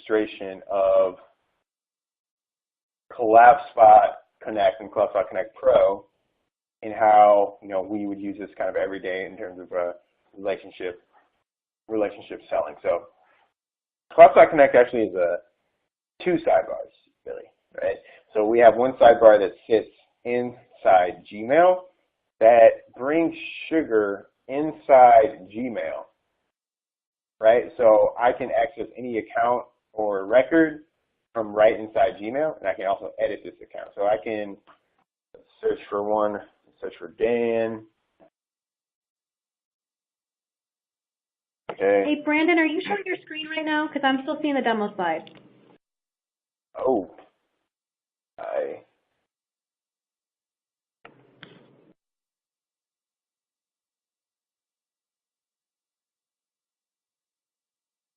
demonstration of Collabspot Connect and Collabspot Connect Pro and how we would use this kind of every day in terms of relationship selling. So Collabspot Connect actually is two sidebars, really, right? So we have one sidebar that sits inside Gmail that brings Sugar inside Gmail, right? So I can access any account or record from right inside Gmail, and I can also edit this account. So I can search for Dan. Okay. Hey, Brandon, are you showing your screen right now? Because I'm still seeing the demo slide. Oh.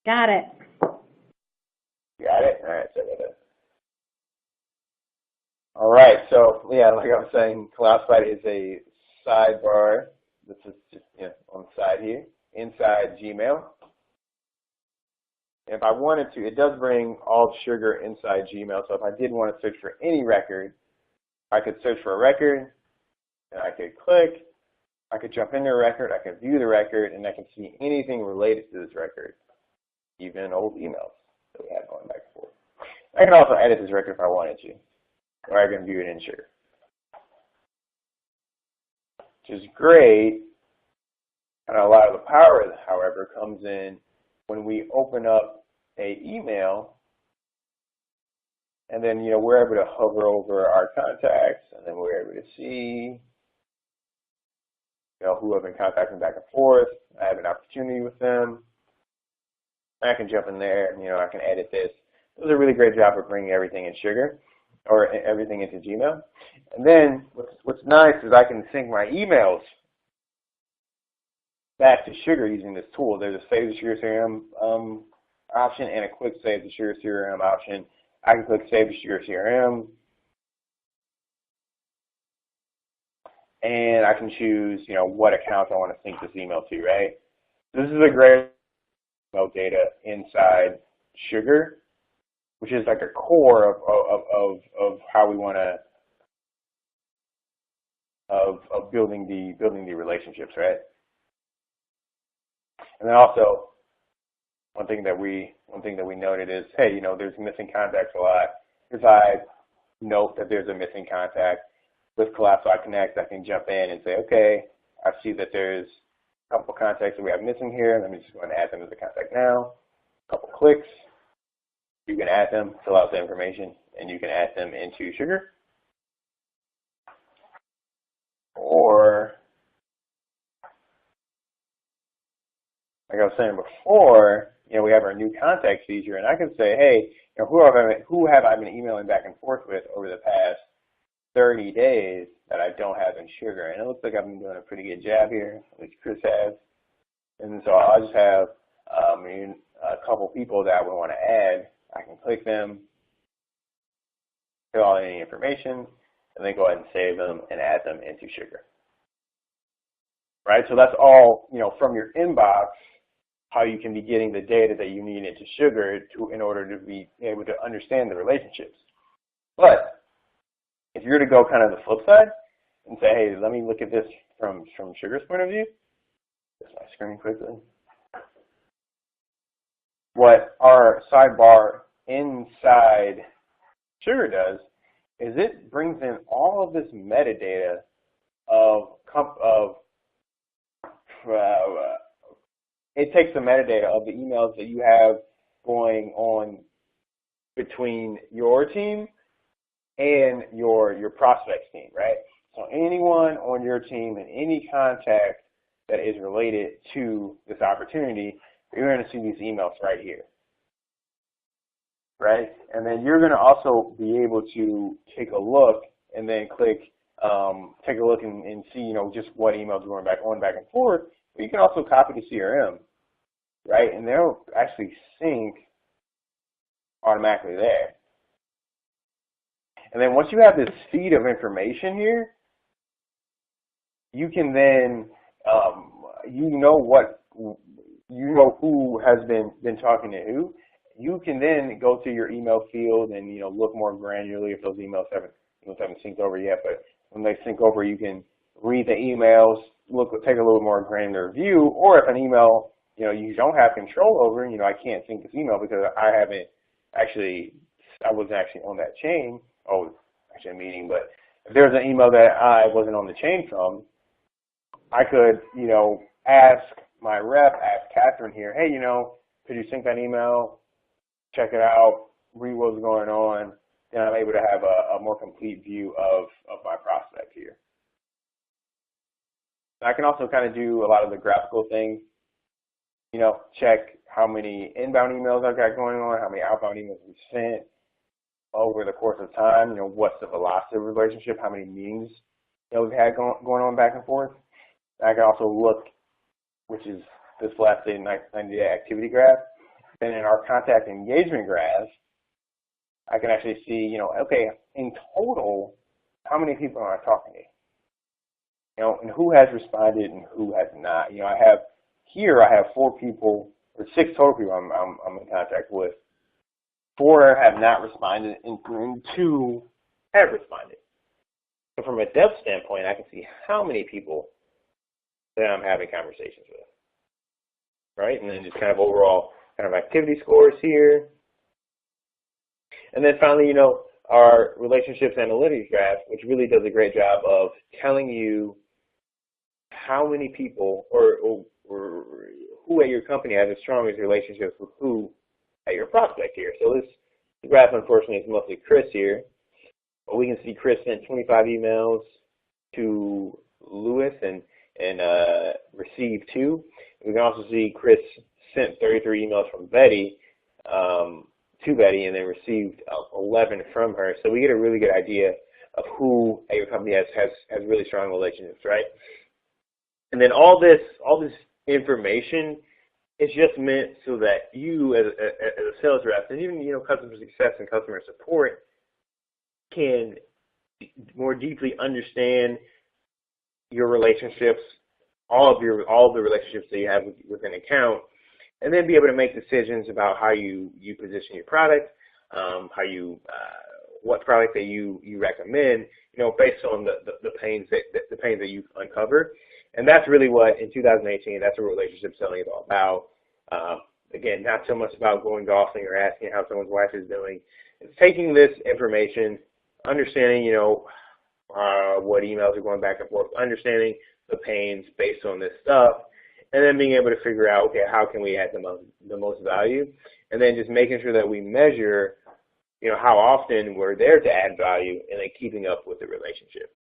Got it. Got it? All right, so I got it. All right, so yeah, like I was saying, Collabspot is a sidebar. This is just on the side here, inside Gmail. If I wanted to, it does bring all Sugar inside Gmail. So if I did want to search for any record, I could search for a record, and I could click. I could jump into a record, I could view the record, and I can see anything related to this record, even old emails that we had going back and forth. I can also edit this record if I wanted to, or I can view it in Sugar, which is great. And a lot of the power, however, comes in when we open up an email, and then we're able to hover over our contacts, and then we're able to see who I've been contacting back and forth. I have an opportunity with them. I can jump in there, and I can edit this. It does a really great job of bringing everything in Sugar, or everything into Gmail. And then what's nice is I can sync my emails back to Sugar using this tool. There's a Save to SugarCRM option and a Quick Save to SugarCRM option. I can click Save to SugarCRM, and I can choose, what accounts I want to sync this email to, right? This is a great email data inside Sugar, which is like a core of how we want to of building the relationships, right? And then also one thing that we noted is, hey, there's missing contacts a lot. If I note that there's a missing contact with Collabspot Connect, I can jump in and say, okay, I see that there's a couple contacts that we have missing here. Let me just go and add them as a contact now. A couple clicks, you can add them, fill out the information, and you can add them into Sugar. Or, like I was saying before, we have our new contact feature, and I can say, hey, who have I been emailing back and forth with over the past 30 days that I don't have in Sugar? And it looks like I've been doing a pretty good job here, at least Chris has. And so I'll just have a couple people that I would want to add. I can click them, fill out any information, and then go ahead and save them and add them into Sugar. Right? So that's all, from your inbox, how you can be getting the data that you need into Sugar in order to be able to understand the relationships. But if you're to go kind of the flip side and say, hey, let me look at this from Sugar's point of view, just my screen quickly. What our sidebar inside Sugar does is it brings in all of this metadata it takes the metadata of the emails that you have going on between your team and your prospects team, right? So anyone on your team and any contact that is related to this opportunity, you're going to see these emails right here, right? And then you're going to also be able to take a look and then click, take a look and see, just what emails are going back and forth. But you can also copy the CRM, right? And they'll actually sync automatically there. And then once you have this feed of information here, you can then, who has been talking to who. you can then go to your email field and, you know, look more granularly if those emails haven't synced over yet. But when they sync over, you can read the emails, take a little more granular view. Or if an email, you know, you don't have control over, you know, I can't sync this email because I wasn't actually on that chain. Oh, actually a meeting, but if there's an email that I wasn't on the chain from, I could, you know, ask my rep, ask Catherine here, hey, you know, could you sync that email, check it out, read what's going on, then I'm able to have a more complete view of my prospect here. I can also kind of do a lot of the graphical things, you know, check how many inbound emails I've got going on, how many outbound emails we sent over the course of time, you know, what's the velocity of the relationship, how many meetings, you know, we've had going on back and forth. I can also look, which is this last 90-day activity graph. Then in our contact engagement graph, I can actually see, you know, okay, in total, how many people am I talking to? You know, and who has responded and who has not. You know, I have 4 people, or 6 total people I'm in contact with. 4 have not responded, and 2 have responded. So from a depth standpoint, I can see how many people that I'm having conversations with, right? And then just kind of overall kind of activity scores here. And then finally, you know, our relationships analytics graph, which really does a great job of telling you how many people or who at your company has the strongest relationships with who at your prospect here. So this graph, unfortunately, is mostly Chris here. But we can see Chris sent 25 emails to Lewis and received 2. We can also see Chris sent 33 emails from Betty to Betty and then received 11 from her. So we get a really good idea of who at your company has really strong relationships, right? And then all this information is just meant so that you as a sales rep and even, you know, customer success and customer support can more deeply understand your relationships, all of the relationships that you have with an account, and then be able to make decisions about how you position your product, what product that you recommend, you know, based on the pains that you've uncovered. And that's really what, in 2018, that's what relationship selling is all about. Again, not so much about going golfing or asking how someone's wife is doing. It's taking this information, understanding, you know, what emails are going back and forth, understanding the pains based on this stuff, and then being able to figure out, okay, how can we add the most value, and then just making sure that we measure, you know, how often we're there to add value and then keeping up with the relationship.